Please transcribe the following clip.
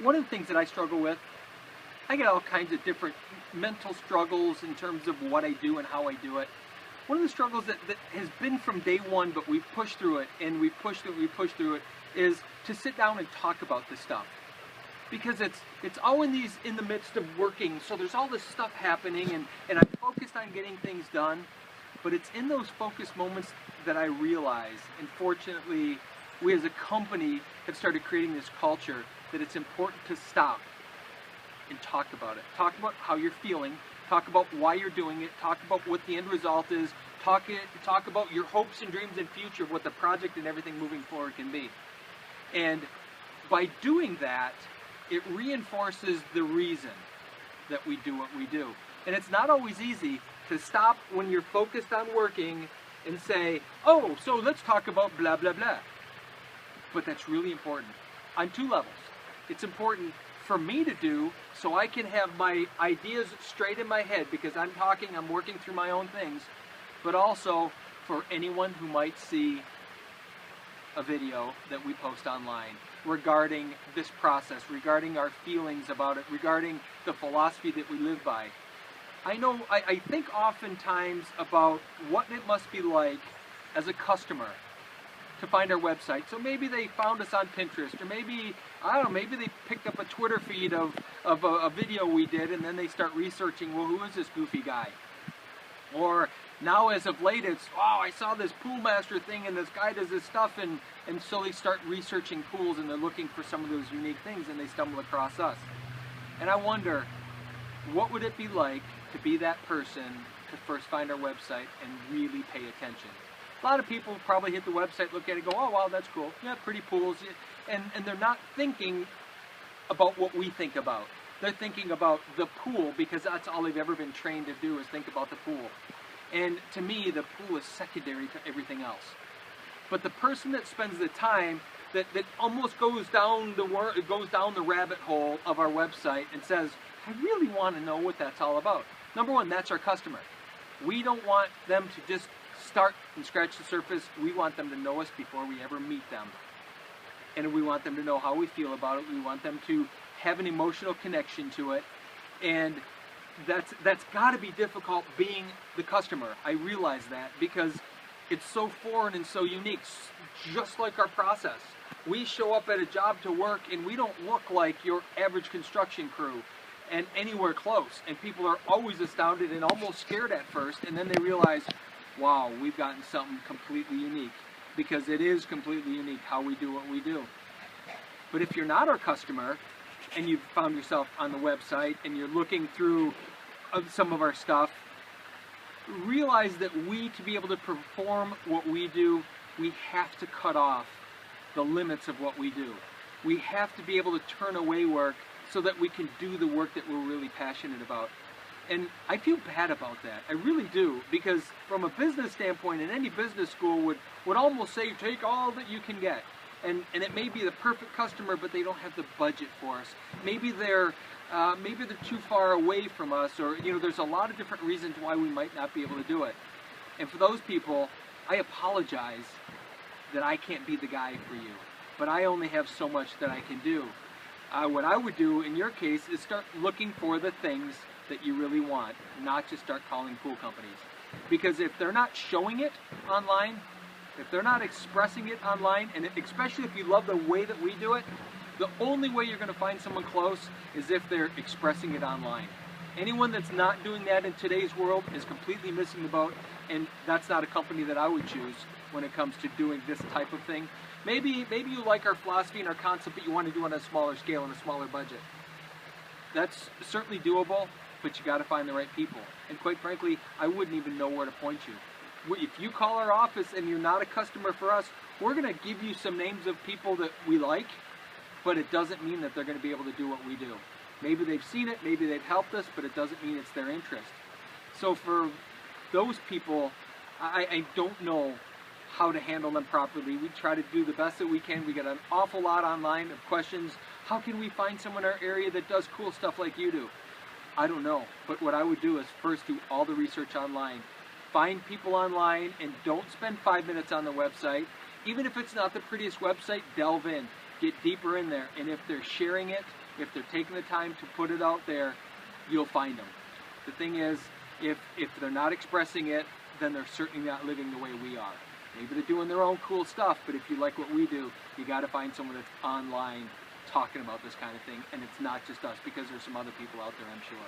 one of the things that I struggle with, I get all kinds of different mental struggles in terms of what I do and how I do it. One of the struggles that has been from day one, but we've pushed through it, and we've pushed through it, is to sit down and talk about this stuff. Because it's all in the midst of working, so there's all this stuff happening, and I'm focused on getting things done, but it's in those focused moments that I realize, and fortunately, we as a company have started creating this culture that it's important to stop and talk about it. Talk about how you're feeling, talk about why you're doing it, talk about what the end result is, talk about your hopes and dreams and future of what the project and everything moving forward can be. And by doing that, it reinforces the reason that we do what we do. And it's not always easy to stop when you're focused on working and say, oh, so let's talk about blah, blah, blah. But that's really important on two levels. It's important for me to do so I can have my ideas straight in my head because I'm working through my own things, but also for anyone who might see a video that we post online regarding this process, regarding our feelings about it, regarding the philosophy that we live by. I think oftentimes about what it must be like as a customer to find our website. So maybe they found us on Pinterest, or maybe, I don't know, maybe they picked up a Twitter feed of a video we did, and then they start researching, well, who is this goofy guy? Or now as of late, it's, oh, I saw this pool master thing, and this guy does this stuff, and so they start researching pools, and they're looking for some of those unique things, and they stumble across us. And I wonder, what would it be like to be that person to first find our website and really pay attention? A lot of people probably hit the website, look at it, go, oh, wow, that's cool. Yeah, pretty pools. And they're not thinking about what we think about. They're thinking about the pool because that's all they've ever been trained to do is think about the pool. And to me, the pool is secondary to everything else. But the person that spends the time that almost goes down the rabbit hole of our website and says, I really want to know what that's all about. Number one, that's our customer. We don't want them to just start and scratch the surface. We want them to know us before we ever meet them. And we want them to know how we feel about it. We want them to have an emotional connection to it. And that's got to be difficult being the customer. I realize that because it's so foreign and so unique, just like our process. We show up at a job to work and we don't look like your average construction crew and anywhere close. And people are always astounded and almost scared at first, and then they realize, wow, we've gotten something completely unique, because it is completely unique how we do what we do. But if you're not our customer and you've found yourself on the website and you're looking through some of our stuff, realize that to be able to perform what we do, we have to cut off the limits of what we do. We have to be able to turn away work so that we can do the work that we're really passionate about. And I feel bad about that. I really do, because from a business standpoint, and any business school would almost say, take all that you can get. And it may be the perfect customer, but they don't have the budget for us. Maybe they're too far away from us, or there's a lot of different reasons why we might not be able to do it. And for those people, I apologize that I can't be the guy for you. But I only have so much that I can do. What I would do in your case is start looking for the things that you really want, not just start calling pool companies. Because if they're not showing it online, if they're not expressing it online, and especially if you love the way that we do it, the only way you're going to find someone close is if they're expressing it online. Anyone that's not doing that in today's world is completely missing the boat, and that's not a company that I would choose when it comes to doing this type of thing. Maybe you like our philosophy and our concept, but you want to do it on a smaller scale and a smaller budget. That's certainly doable, but you got to find the right people. And quite frankly, I wouldn't even know where to point you. If you call our office and you're not a customer for us, we're going to give you some names of people that we like, but it doesn't mean that they're going to be able to do what we do. Maybe they've seen it, maybe they've helped us, but it doesn't mean it's their interest. So for those people, I don't know how to handle them properly. We try to do the best that we can. We get an awful lot online of questions. How can we find someone in our area that does cool stuff like you do? I don't know, but what I would do is first do all the research online. Find people online and don't spend 5 minutes on the website. Even if it's not the prettiest website, delve in. Get deeper in there. And if they're sharing it, If they're taking the time to put it out there, you'll find them. The thing is, if they're not expressing it, then they're certainly not living the way we are. Maybe they're doing their own cool stuff, but if you like what we do, you got to find someone that's online talking about this kind of thing, and it's not just us, because there's some other people out there, I'm sure.